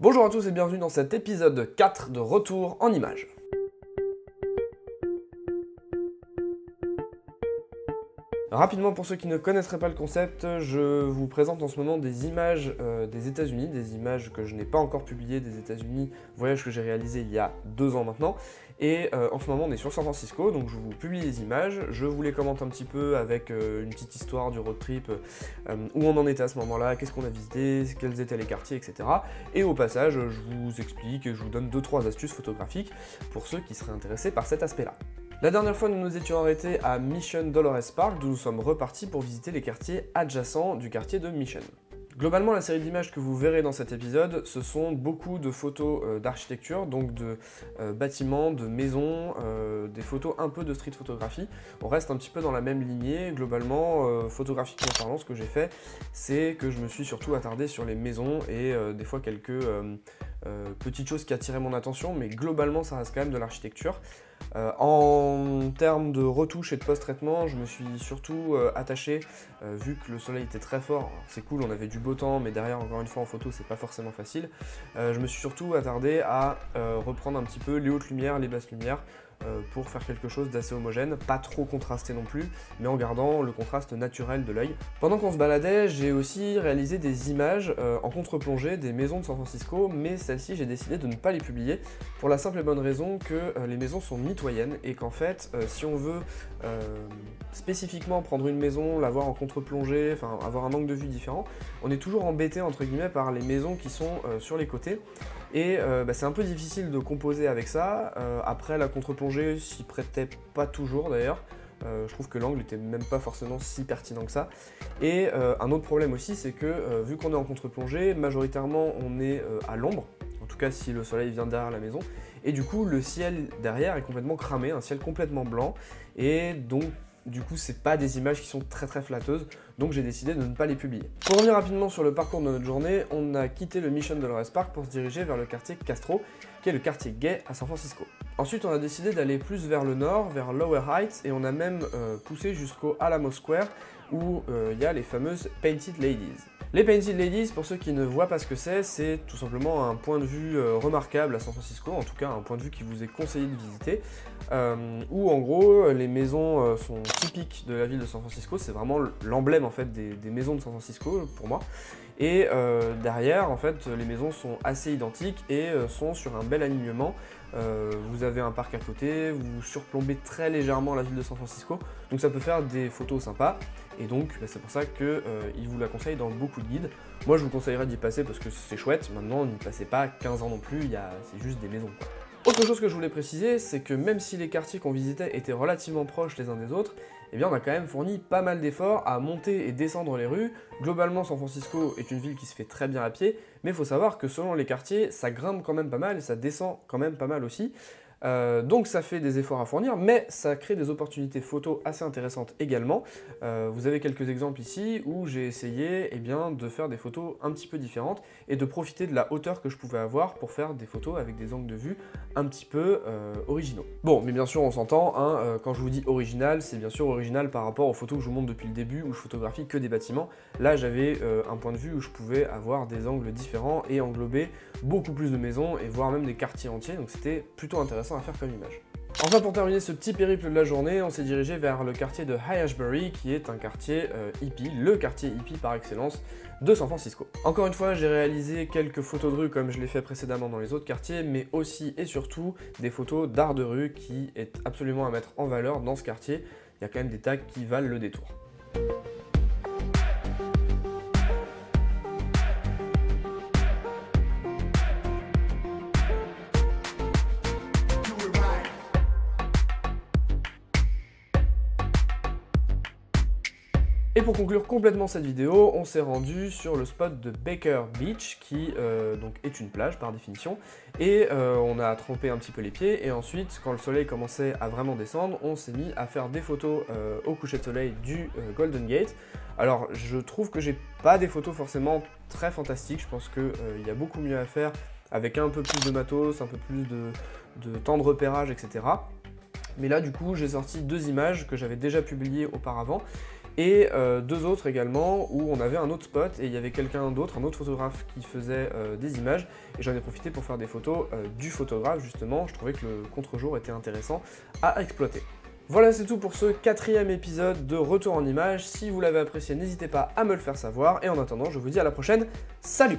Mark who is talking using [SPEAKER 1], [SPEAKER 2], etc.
[SPEAKER 1] Bonjour à tous et bienvenue dans cet épisode 4 de Retour en images. Rapidement, pour ceux qui ne connaisseraient pas le concept, je vous présente en ce moment des images des États-Unis, des images que je n'ai pas encore publiées des États-Unis, voyage que j'ai réalisé il y a 2 ans maintenant. Et en ce moment, on est sur San Francisco, donc je vous publie les images, je vous les commente un petit peu avec une petite histoire du road trip, où on en était à ce moment-là, qu'est-ce qu'on a visité, quels étaient les quartiers, etc. Et au passage, je vous explique et je vous donne 2-3 astuces photographiques pour ceux qui seraient intéressés par cet aspect-là. La dernière fois, nous nous étions arrêtés à Mission Dolores Park, d'où nous sommes repartis pour visiter les quartiers adjacents du quartier de Mission. Globalement, la série d'images que vous verrez dans cet épisode, ce sont beaucoup de photos d'architecture, donc de bâtiments, de maisons, des photos un peu de street photographie. On reste un petit peu dans la même lignée. Globalement, photographiquement parlant, ce que j'ai fait, c'est que je me suis surtout attardé sur les maisons et des fois quelques petites choses qui attiraient mon attention, mais globalement, ça reste quand même de l'architecture. En termes de retouche et de post-traitement, je me suis surtout attaché, vu que le soleil était très fort, c'est cool, on avait du beau temps, mais derrière, encore une fois, en photo, c'est pas forcément facile. Je me suis surtout attardé à reprendre un petit peu les hautes lumières, les basses lumières, pour faire quelque chose d'assez homogène, pas trop contrasté non plus, mais en gardant le contraste naturel de l'œil. Pendant qu'on se baladait, j'ai aussi réalisé des images en contre-plongée des maisons de San Francisco, mais celles-ci, j'ai décidé de ne pas les publier, pour la simple et bonne raison que les maisons sont mitoyennes, et qu'en fait, si on veut spécifiquement prendre une maison, la voir en contre-plongée, enfin avoir un angle de vue différent, on est toujours embêté entre guillemets par les maisons qui sont sur les côtés, et c'est un peu difficile de composer avec ça. Après, la contre-plongée s'y prêtait pas toujours d'ailleurs. Je trouve que l'angle était même pas forcément si pertinent que ça. Et un autre problème aussi, c'est que vu qu'on est en contre-plongée, majoritairement on est à l'ombre, en tout cas si le soleil vient derrière la maison, et du coup le ciel derrière est complètement cramé, un ciel complètement blanc, et donc du coup c'est pas des images qui sont très flatteuses, donc j'ai décidé de ne pas les publier. Pour revenir rapidement sur le parcours de notre journée, on a quitté le Mission Dolores Park pour se diriger vers le quartier Castro, qui est le quartier gay à San Francisco. Ensuite, on a décidé d'aller plus vers le nord, vers Lower Heights, et on a même poussé jusqu'au Alamo Square, où il y a les fameuses Painted Ladies. Les Painted Ladies, pour ceux qui ne voient pas ce que c'est tout simplement un point de vue remarquable à San Francisco, en tout cas un point de vue qui vous est conseillé de visiter, où en gros les maisons sont typiques de la ville de San Francisco, c'est vraiment l'emblème en fait des maisons de San Francisco pour moi. Et derrière, en fait, les maisons sont assez identiques et sont sur un bel alignement. Vous avez un parc à côté, vous surplombez très légèrement la ville de San Francisco, donc ça peut faire des photos sympas, et donc c'est pour ça qu'ils vous la conseillent dans beaucoup de guides. Moi je vous conseillerais d'y passer parce que c'est chouette, maintenant n'y passez pas 15 ans non plus, c'est juste des maisons quoi. Autre chose que je voulais préciser, c'est que même si les quartiers qu'on visitait étaient relativement proches les uns des autres, eh bien on a quand même fourni pas mal d'efforts à monter et descendre les rues. Globalement, San Francisco est une ville qui se fait très bien à pied, mais il faut savoir que selon les quartiers, ça grimpe quand même pas mal et ça descend quand même pas mal aussi. Donc ça fait des efforts à fournir, mais ça crée des opportunités photos assez intéressantes également. Vous avez quelques exemples ici où j'ai essayé de faire des photos un petit peu différentes et de profiter de la hauteur que je pouvais avoir pour faire des photos avec des angles de vue un petit peu originaux. Bon, mais bien sûr on s'entend, hein, quand je vous dis original, c'est bien sûr original par rapport aux photos que je vous montre depuis le début où je photographie que des bâtiments. Là j'avais un point de vue où je pouvais avoir des angles différents et englober beaucoup plus de maisons et voire même des quartiers entiers, donc c'était plutôt intéressant à faire comme image. Enfin, pour terminer ce petit périple de la journée, on s'est dirigé vers le quartier de High-Ashbury, qui est un quartier hippie, le quartier hippie par excellence de San Francisco. Encore une fois, j'ai réalisé quelques photos de rue comme je l'ai fait précédemment dans les autres quartiers, mais aussi et surtout des photos d'art de rue qui est absolument à mettre en valeur dans ce quartier. Il y a quand même des tags qui valent le détour. Et pour conclure complètement cette vidéo, on s'est rendu sur le spot de Baker Beach, qui donc est une plage par définition, et on a trempé un petit peu les pieds, et ensuite, quand le soleil commençait à vraiment descendre, on s'est mis à faire des photos au coucher de soleil du Golden Gate. Alors, je trouve que j'ai pas des photos forcément très fantastiques, je pense qu'il y a beaucoup mieux à faire avec un peu plus de matos, un peu plus de temps de repérage, etc. Mais là, du coup, j'ai sorti 2 images que j'avais déjà publiées auparavant, et 2 autres également où on avait un autre spot et il y avait quelqu'un d'autre, un autre photographe qui faisait des images, et j'en ai profité pour faire des photos du photographe justement. Je trouvais que le contre-jour était intéressant à exploiter. Voilà, c'est tout pour ce 4e épisode de Retour en Images. Si vous l'avez apprécié, n'hésitez pas à me le faire savoir, et en attendant, je vous dis à la prochaine, salut!